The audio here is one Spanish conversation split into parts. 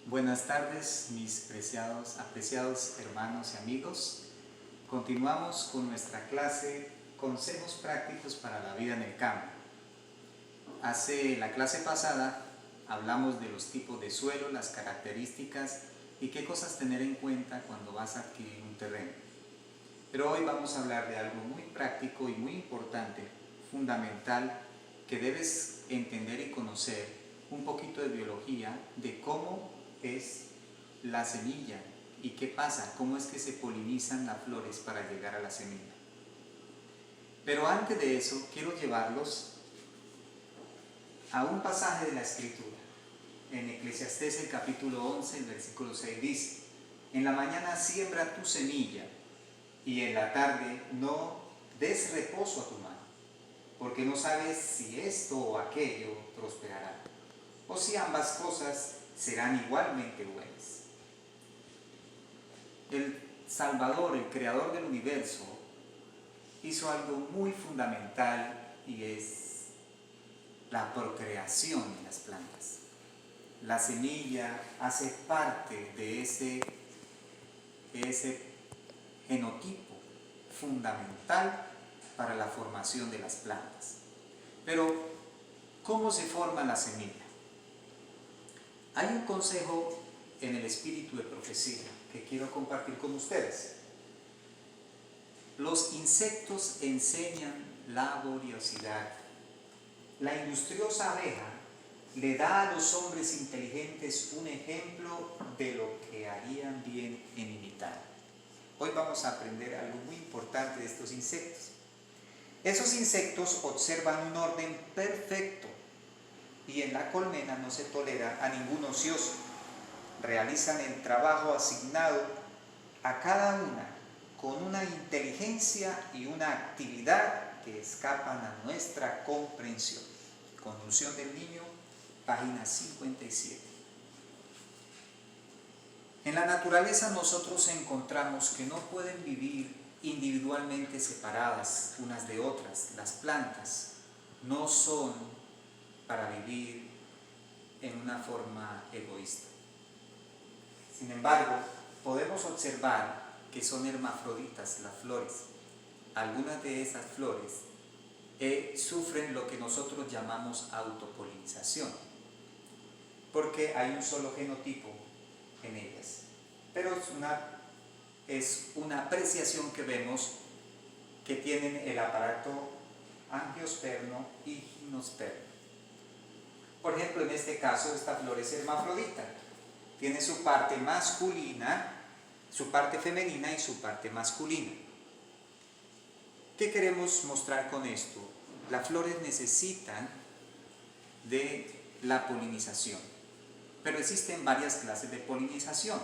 Buenas tardes, mis apreciados hermanos y amigos. Continuamos con nuestra clase Consejos prácticos para la vida en el campo. La clase pasada hablamos de los tipos de suelo, las características y qué cosas tener en cuenta cuando vas a adquirir un terreno. Pero hoy vamos a hablar de algo muy práctico y muy importante, fundamental, que debes entender y conocer un poquito de biología, de cómo es la semilla y qué pasa, cómo es que se polinizan las flores para llegar a la semilla. Pero antes de eso, quiero llevarlos a un pasaje de la Escritura. En Eclesiastés, el capítulo 11, el versículo 6 dice: en la mañana siembra tu semilla, y en la tarde no des reposo a tu mano, porque no sabes si esto o aquello prosperará, o si ambas cosas serán igualmente buenas. El Salvador, el Creador del universo, hizo algo muy fundamental, y es la procreación de las plantas. La semilla hace parte de ese genotipo fundamental para la formación de las plantas. Pero, ¿cómo se forma la semilla? Hay un consejo en el espíritu de profecía que quiero compartir con ustedes. Los insectos enseñan laboriosidad. La industriosa abeja le da a los hombres inteligentes un ejemplo de lo que harían bien en imitar. Hoy vamos a aprender algo muy importante de estos insectos. Esos insectos observan un orden perfecto, y en la colmena no se tolera a ningún ocioso. Realizan el trabajo asignado a cada una con una inteligencia y una actividad que escapan a nuestra comprensión. Conducción del Niño, página 57. En la naturaleza nosotros encontramos que no pueden vivir individualmente separadas unas de otras. Las plantas no son para vivir en una forma egoísta. Sin embargo, podemos observar que son hermafroditas las flores. Algunas de esas flores sufren lo que nosotros llamamos autopolinización, porque hay un solo genotipo en ellas. Pero es una apreciación que vemos que tienen el aparato angiospermo y gimnospermo. Por ejemplo, en este caso, esta flor es hermafrodita. Tiene su parte masculina, su parte femenina y su parte masculina. ¿Qué queremos mostrar con esto? Las flores necesitan de la polinización, pero existen varias clases de polinización.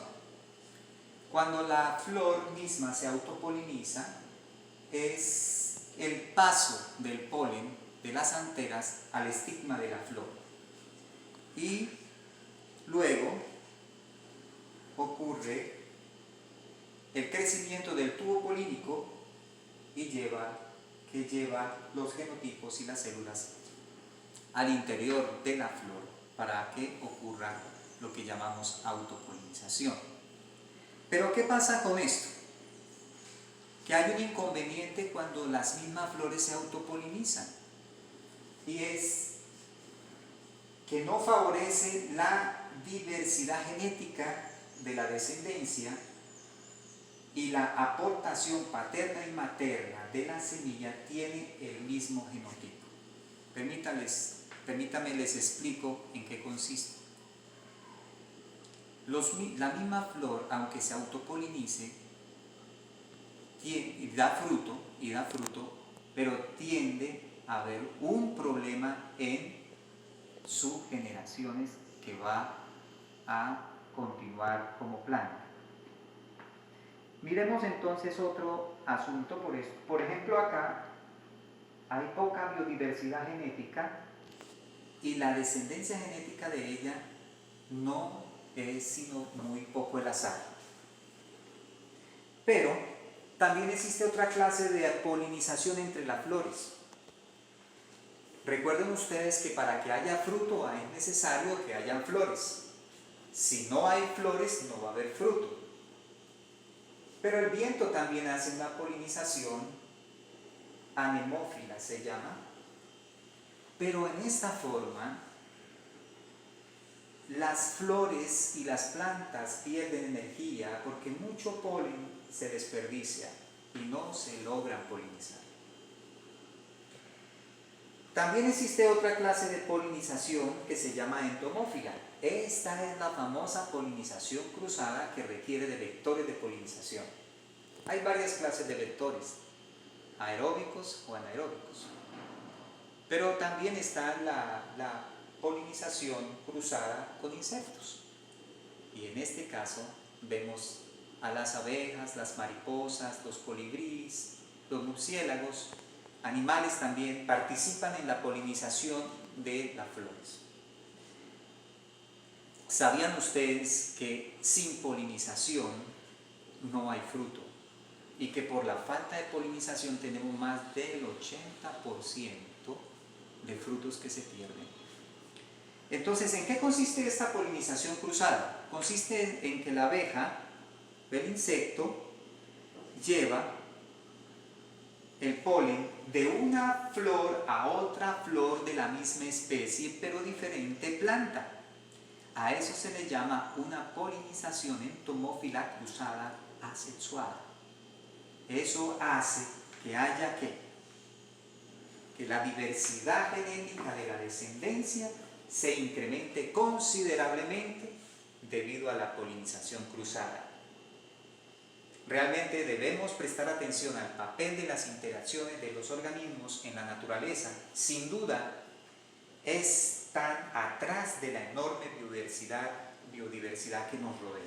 Cuando la flor misma se autopoliniza, es el paso del polen de las anteras al estigma de la flor. Y luego ocurre el crecimiento del tubo polínico que lleva los genotipos y las células al interior de la flor para que ocurra lo que llamamos autopolinización. Pero ¿qué pasa con esto? Que hay un inconveniente cuando las mismas flores se autopolinizan, y es que no favorece la diversidad genética de la descendencia, y la aportación paterna y materna de la semilla tiene el mismo genotipo. Permítanme les explico en qué consiste. La misma flor, aunque se autopolinice, y da fruto, pero tiende a haber un problema en sus generaciones que va a continuar como planta. Miremos entonces otro asunto por esto. Por ejemplo, acá hay poca biodiversidad genética, y la descendencia genética de ella no es sino muy poco el azar. Pero también existe otra clase de polinización entre las flores. Recuerden ustedes que para que haya fruto es necesario que hayan flores. Si no hay flores, no va a haber fruto. Pero el viento también hace una polinización anemófila, se llama. Pero en esta forma, las flores y las plantas pierden energía porque mucho polen se desperdicia y no se logran polinizar. También existe otra clase de polinización que se llama entomófila. Esta es la famosa polinización cruzada que requiere de vectores de polinización. Hay varias clases de vectores, aeróbicos o anaeróbicos. Pero también está la polinización cruzada con insectos. Y en este caso vemos a las abejas, las mariposas, los colibríes, los murciélagos, animales también participan en la polinización de las flores. ¿Sabían ustedes que sin polinización no hay fruto? Y que por la falta de polinización tenemos más del 80% de frutos que se pierden. Entonces, ¿en qué consiste esta polinización cruzada? Consiste en que la abeja, el insecto, lleva el polen de una flor a otra flor de la misma especie, pero diferente planta. A eso se le llama una polinización entomófila cruzada asexuada. Eso hace que haya que la diversidad genética de la descendencia se incremente considerablemente debido a la polinización cruzada. Realmente debemos prestar atención al papel de las interacciones de los organismos en la naturaleza. Sin duda, están atrás de la enorme biodiversidad que nos rodea.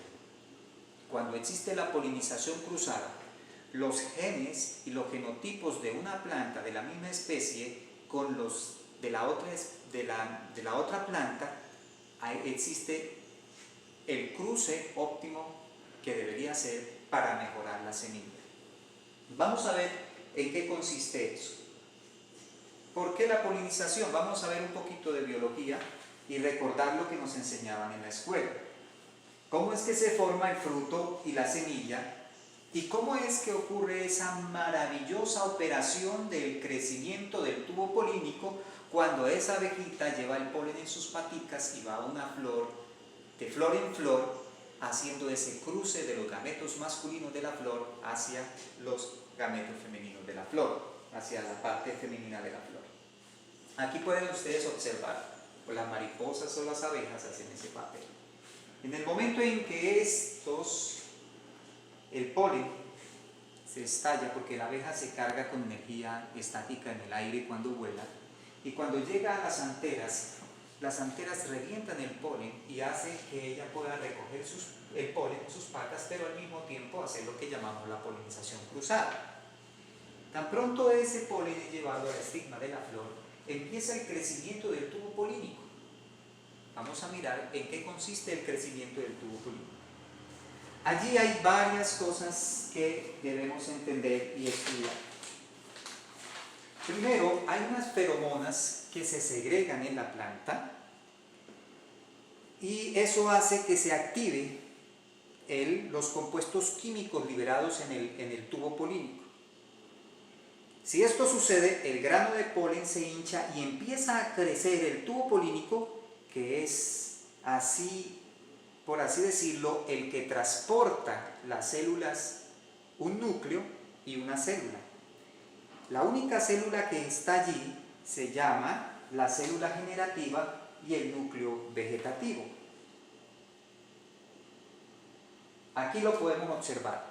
Cuando existe la polinización cruzada, los genes y los genotipos de una planta de la misma especie con los de la otra planta, existe el cruce óptimo que debería ser para mejorar la semilla. Vamos a ver en qué consiste eso. ¿Por qué la polinización? Vamos a ver un poquito de biología y recordar lo que nos enseñaban en la escuela. ¿Cómo es que se forma el fruto y la semilla? ¿Y cómo es que ocurre esa maravillosa operación del crecimiento del tubo polínico cuando esa abejita lleva el polen en sus paticas y va a una flor, de flor en flor, haciendo ese cruce de los gametos masculinos de la flor hacia los gametos femeninos de la flor, hacia la parte femenina de la flor? Aquí pueden ustedes observar, las mariposas o las abejas hacen ese papel. En el momento en que el polen se estalla, porque la abeja se carga con energía estática en el aire cuando vuela, y cuando llega a las anteras revientan el polen y hace que ella pueda recoger el polen en sus patas, pero al mismo tiempo hacer lo que llamamos la polinización cruzada. Tan pronto ese polen es llevado al estigma de la flor, empieza el crecimiento del tubo polínico. Vamos a mirar en qué consiste el crecimiento del tubo polínico. Allí hay varias cosas que debemos entender y estudiar. Primero, hay unas feromonas que se segregan en la planta y eso hace que se active los compuestos químicos liberados en el tubo polínico. Si esto sucede, el grano de polen se hincha y empieza a crecer el tubo polínico, que es así, por así decirlo, el que transporta las células, un núcleo y una célula. La única célula que está allí se llama la célula generativa y el núcleo vegetativo. Aquí lo podemos observar.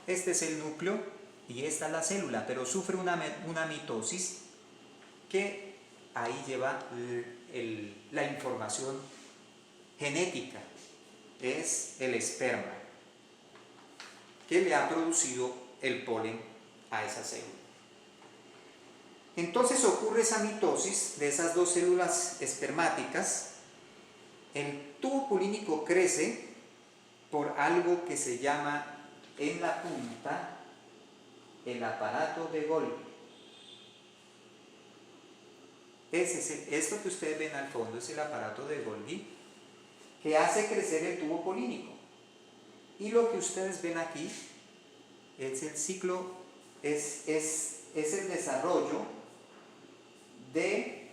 Este es el núcleo y esta es la célula, pero sufre una mitosis que ahí lleva la información genética. Es el esperma que le ha producido el polen a esa célula. Entonces ocurre esa mitosis de esas dos células espermáticas. El tubo polínico crece por algo que se llama en la punta el aparato de Golgi. Esto que ustedes ven al fondo es el aparato de Golgi, que hace crecer el tubo polínico. Y lo que ustedes ven aquí es el ciclo, es el desarrollo de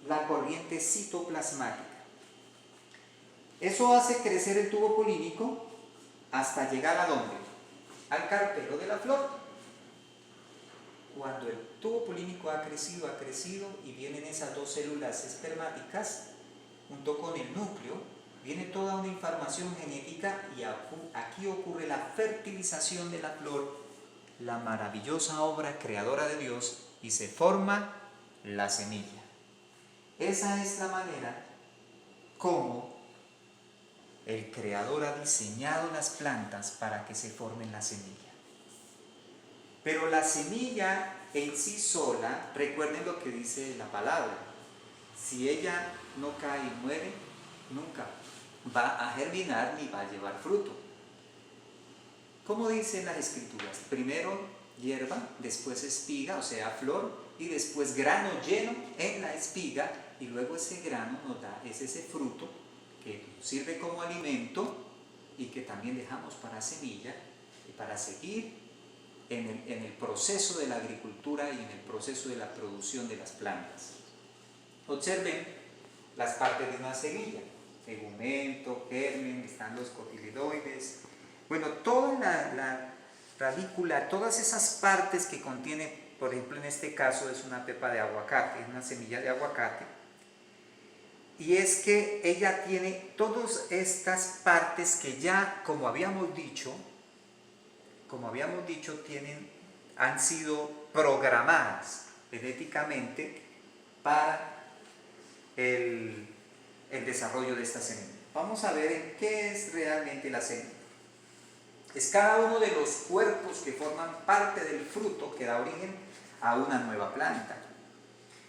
la corriente citoplasmática. Eso hace crecer el tubo polínico hasta llegar ¿a dónde? Al carpelo de la flor. Cuando el tubo polínico ha crecido y vienen esas dos células espermáticas junto con el núcleo, viene toda una información genética y aquí ocurre la fertilización de la flor, la maravillosa obra creadora de Dios, y se forma la semilla. Esa es la manera como el Creador ha diseñado las plantas para que se formen la semilla. Pero la semilla en sí sola, recuerden lo que dice la palabra, si ella no cae y muere, nunca va a germinar ni va a llevar fruto. ¿Cómo dicen las escrituras? Primero hierba, después espiga, o sea flor, y después grano lleno en la espiga, y luego ese grano nos da ese fruto que sirve como alimento y que también dejamos para semilla y para seguir en el proceso de la agricultura y en el proceso de la producción de las plantas. Observen las partes de una semilla: tegumento, germen, están los cotiledoides. Bueno, toda la radícula, todas esas partes que contiene, por ejemplo, en este caso es una pepa de aguacate, es una semilla de aguacate. Y es que ella tiene todas estas partes que ya, como habíamos dicho, han sido programadas genéticamente para el desarrollo de esta semilla. Vamos a ver en qué es realmente la semilla. Es cada uno de los cuerpos que forman parte del fruto que da origen a una nueva planta.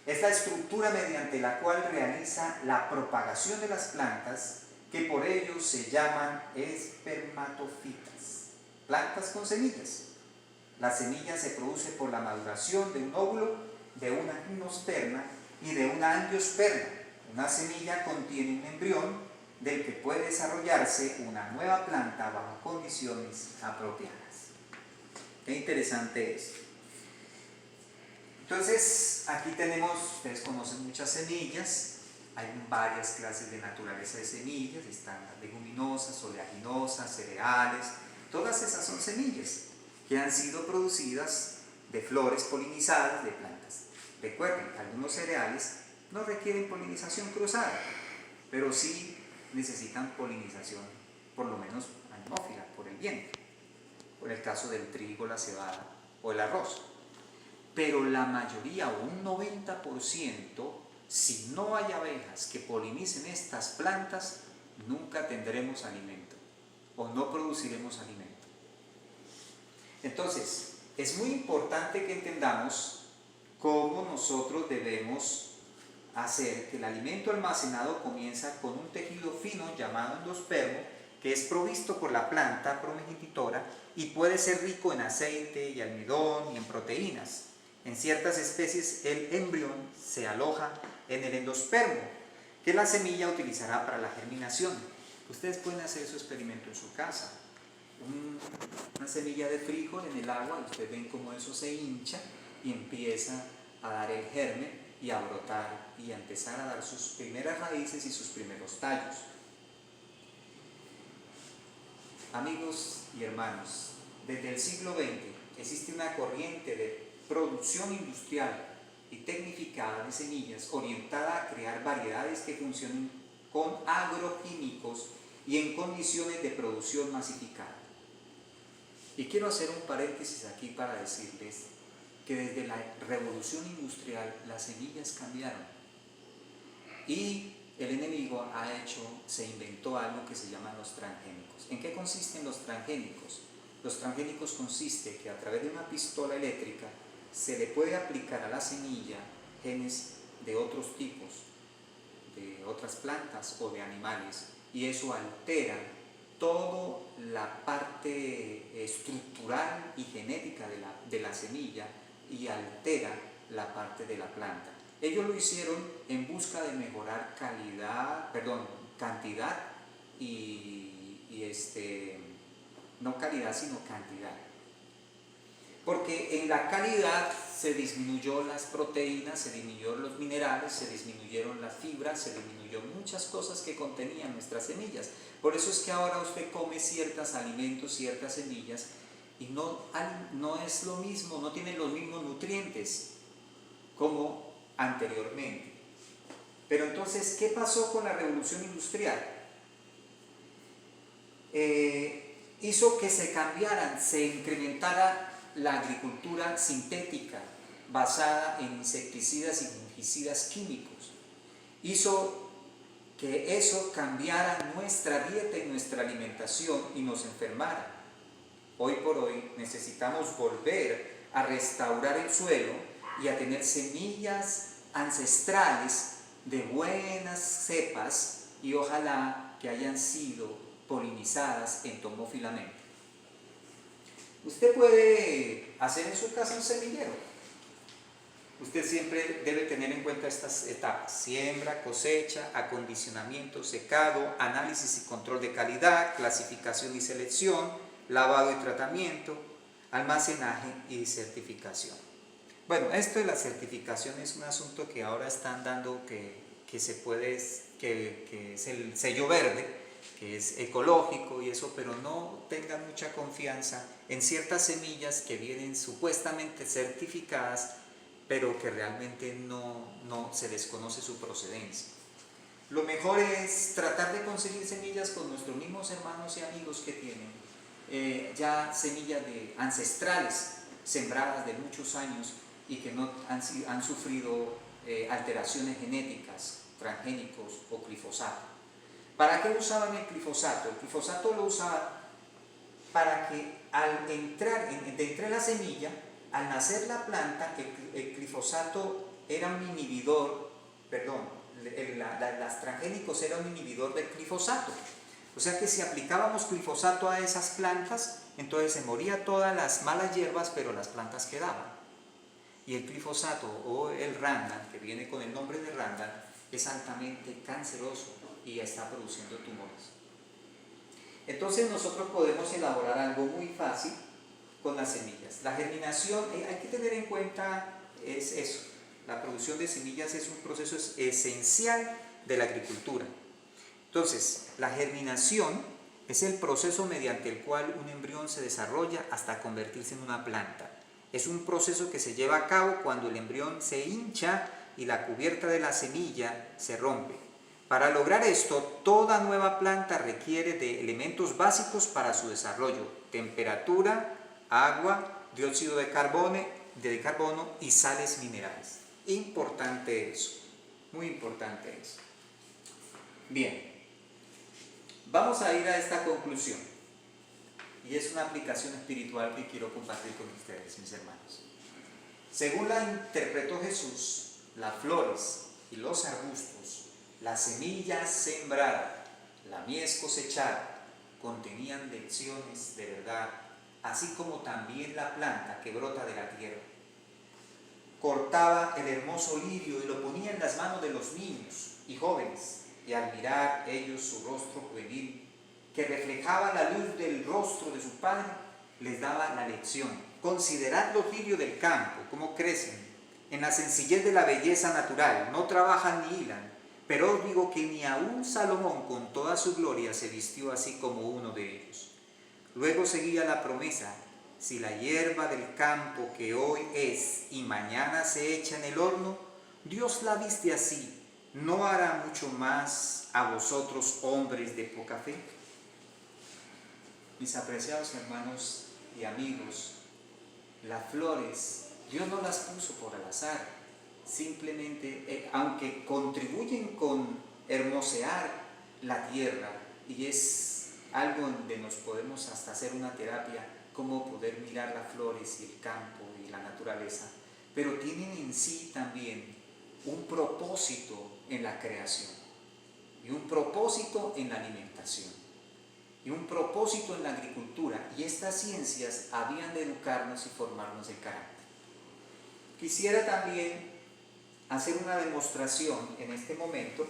Es la estructura mediante la cual realiza la propagación de las plantas, que por ello se llaman espermatofitas, plantas con semillas. La semilla se produce por la maduración de un óvulo, de una gimnosperma y de una angiosperma. Una semilla contiene un embrión del que puede desarrollarse una nueva planta bajo condiciones apropiadas. Qué interesante es. Entonces, aquí tenemos, ustedes conocen muchas semillas, hay varias clases de naturaleza de semillas, están las leguminosas, oleaginosas, cereales, todas esas son semillas que han sido producidas de flores polinizadas de plantas. Recuerden, algunos cereales no requieren polinización cruzada, pero sí necesitan polinización, por lo menos animófila, por el viento, por el caso del trigo, la cebada o el arroz. Pero la mayoría, o un 90%, si no hay abejas que polinicen estas plantas, nunca tendremos alimento o no produciremos alimento. Entonces, es muy importante que entendamos cómo nosotros debemos hacer que el alimento almacenado comienza con un tejido fino llamado endospermo, que es provisto por la planta progenitora y puede ser rico en aceite y almidón y en proteínas. En ciertas especies el embrión se aloja en el endospermo, que la semilla utilizará para la germinación. Ustedes pueden hacer su experimento en su casa. Una semilla de frijol en el agua, y ustedes ven cómo eso se hincha y empieza a dar el germen y a brotar y a empezar a dar sus primeras raíces y sus primeros tallos. Amigos y hermanos, desde el siglo XX existe una corriente de producción industrial y tecnificada de semillas orientada a crear variedades que funcionen con agroquímicos y en condiciones de producción masificada. Y quiero hacer un paréntesis aquí para decirles que desde la revolución industrial las semillas cambiaron y el enemigo se inventó algo que se llaman los transgénicos. ¿En qué consisten los transgénicos? Los transgénicos consiste que a través de una pistola eléctrica se le puede aplicar a la semilla genes de otros tipos, de otras plantas o de animales, y eso altera toda la parte estructural y genética de la semilla y altera la parte de la planta. Ellos lo hicieron en busca de mejorar cantidad no calidad sino cantidad. Porque en la calidad se disminuyó las proteínas, se disminuyeron los minerales, se disminuyeron las fibras, se disminuyó muchas cosas que contenían nuestras semillas. Por eso es que ahora usted come ciertos alimentos, ciertas semillas, y no es lo mismo, no tienen los mismos nutrientes como anteriormente. Pero entonces, ¿qué pasó con la revolución industrial? Hizo que se incrementara la agricultura sintética basada en insecticidas y fungicidas químicos. Hizo que eso cambiara nuestra dieta y nuestra alimentación y nos enfermara. Hoy por hoy necesitamos volver a restaurar el suelo y a tener semillas ancestrales de buenas cepas y ojalá que hayan sido polinizadas entomófilamente. Usted puede hacer en su casa un semillero. Usted siempre debe tener en cuenta estas etapas: siembra, cosecha, acondicionamiento, secado, análisis y control de calidad, clasificación y selección, lavado y tratamiento, almacenaje y certificación. Bueno, esto de la certificación es un asunto que ahora están dando que es el sello verde, que es ecológico y eso, pero no tengan mucha confianza en ciertas semillas que vienen supuestamente certificadas, pero que realmente no se desconoce su procedencia. Lo mejor es tratar de conseguir semillas con nuestros mismos hermanos y amigos que tienen ya semillas ancestrales, sembradas de muchos años y que no han sufrido alteraciones genéticas, transgénicos o glifosato. ¿Para qué usaban el glifosato? El glifosato lo usaban para que al entrar entre la semilla, al nacer la planta, el glifosato era un inhibidor, los transgénicos eran un inhibidor del glifosato. O sea que si aplicábamos glifosato a esas plantas, entonces se morían todas las malas hierbas, pero las plantas quedaban. Y el glifosato o el Roundup, que viene con el nombre de Roundup, es altamente canceroso y está produciendo tumores. Entonces nosotros podemos elaborar algo muy fácil con las semillas. La germinación, hay que tener en cuenta es eso. La producción de semillas es un proceso esencial de la agricultura. Entonces, la germinación es el proceso mediante el cual un embrión se desarrolla hasta convertirse en una planta. Es un proceso que se lleva a cabo cuando el embrión se hincha y la cubierta de la semilla se rompe. Para lograr esto, toda nueva planta requiere de elementos básicos para su desarrollo: temperatura, agua, dióxido de carbono y sales minerales. Importante eso, muy importante eso. Bien, vamos a ir a esta conclusión, y es una aplicación espiritual que quiero compartir con ustedes, mis hermanos. Según la interpretó Jesús, las flores y los arbustos, la semilla sembrada, la mies cosechada, contenían lecciones de verdad, así como también la planta que brota de la tierra. Cortaba el hermoso lirio y lo ponía en las manos de los niños y jóvenes, y al mirar ellos su rostro juvenil, que reflejaba la luz del rostro de su padre, les daba la lección: considerad los lirios del campo, cómo crecen, en la sencillez de la belleza natural, no trabajan ni hilan, pero os digo que ni aun Salomón con toda su gloria se vistió así como uno de ellos. Luego seguía la promesa: si la hierba del campo que hoy es y mañana se echa en el horno, Dios la viste así, ¿no hará mucho más a vosotros, hombres de poca fe? Mis apreciados hermanos y amigos, las flores Dios no las puso por al azar. Simplemente, aunque contribuyen con hermosear la tierra, y es algo donde nos podemos hasta hacer una terapia, cómo poder mirar las flores y el campo y la naturaleza, pero tienen en sí también un propósito en la creación, y un propósito en la alimentación, y un propósito en la agricultura, y estas ciencias habían de educarnos y formarnos el carácter. Quisiera también hacer una demostración en este momento.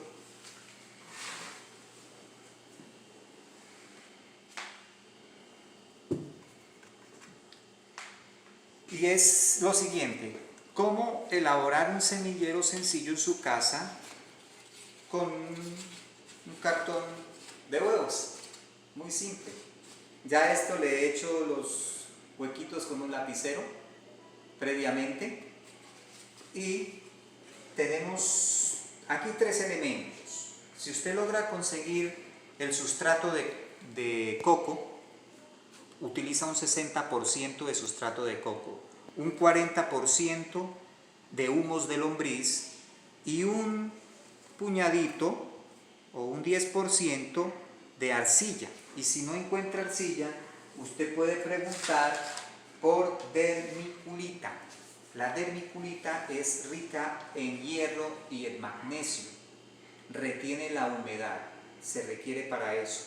Y es lo siguiente: cómo elaborar un semillero sencillo en su casa con un cartón de huevos, muy simple. Ya esto le he hecho los huequitos con un lapicero previamente, y tenemos aquí 3 elementos. Si usted logra conseguir el sustrato de coco, utiliza un 60% de sustrato de coco, un 40% de humos de lombriz y un puñadito o un 10% de arcilla. Y si no encuentra arcilla, usted puede preguntar por vermiculita. La vermiculita es rica en hierro y en magnesio, retiene la humedad, se requiere para eso.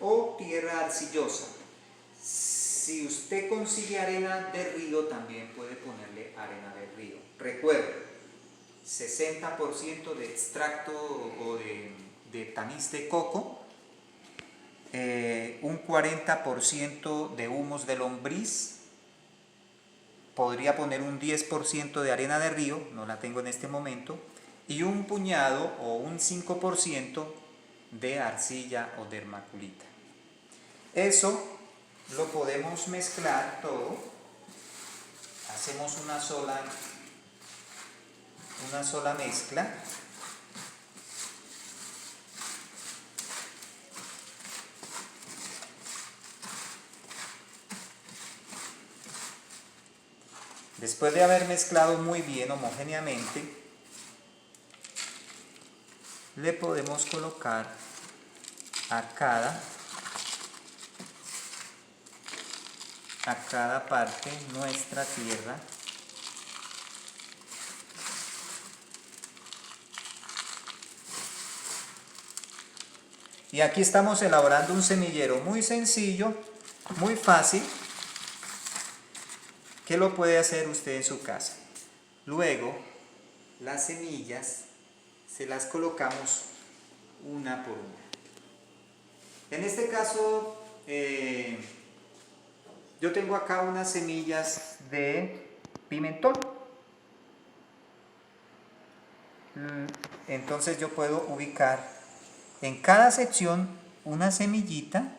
O tierra arcillosa. Si usted consigue arena de río, también puede ponerle arena de río. Recuerde, 60% de extracto o de tamiz de coco, un 40% de humos de lombriz, podría poner un 10% de arena de río, no la tengo en este momento, y un puñado o un 5% de arcilla o de vermiculita. Eso lo podemos mezclar todo, hacemos una sola mezcla. Después de haber mezclado muy bien homogéneamente, le podemos colocar a cada parte nuestra tierra. Y aquí estamos elaborando un semillero muy sencillo, muy fácil, que lo puede hacer usted en su casa. Luego, las semillas se las colocamos una por una. En este caso, yo tengo acá unas semillas de pimentón. Entonces yo puedo ubicar en cada sección una semillita,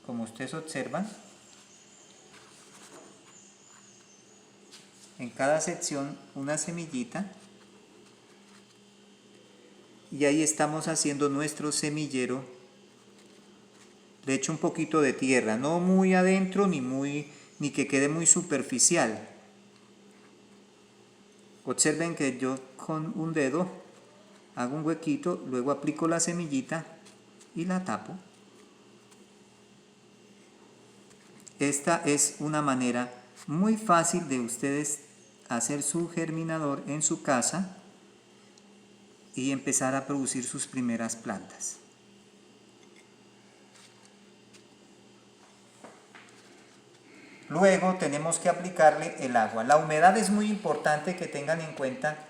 como ustedes observan. En cada sección una semillita. Y ahí estamos haciendo nuestro semillero. Le echo un poquito de tierra, no muy adentro ni que quede muy superficial. Observen que yo con un dedo hago un huequito, luego aplico la semillita y la tapo. Esta es una manera muy fácil de ustedes hacer su germinador en su casa y empezar a producir sus primeras plantas. Luego tenemos que aplicarle el agua. La humedad es muy importante que tengan en cuenta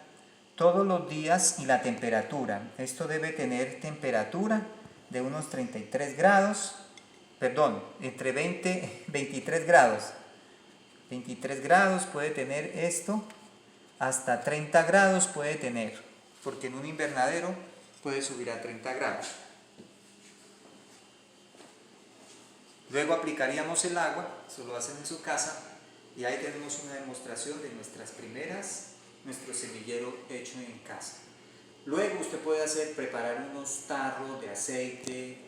todos los días y la temperatura. Esto debe tener temperatura de unos 33 grados, perdón, entre 20 y 23 grados. 23 grados puede tener esto, hasta 30 grados puede tener, porque en un invernadero puede subir a 30 grados. Luego aplicaríamos el agua, eso lo hacen en su casa, y ahí tenemos una demostración de nuestro semillero hecho en casa. Luego usted puede preparar unos tarros de aceite,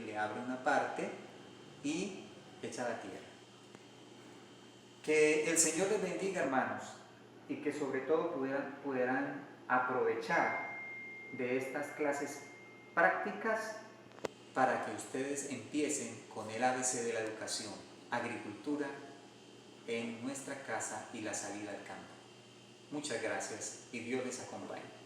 le abre una parte y echa la tierra. Que el Señor les bendiga, hermanos, y que sobre todo pudieran aprovechar de estas clases prácticas para que ustedes empiecen con el ABC de la educación, agricultura en nuestra casa y la salida al campo. Muchas gracias y Dios les acompañe.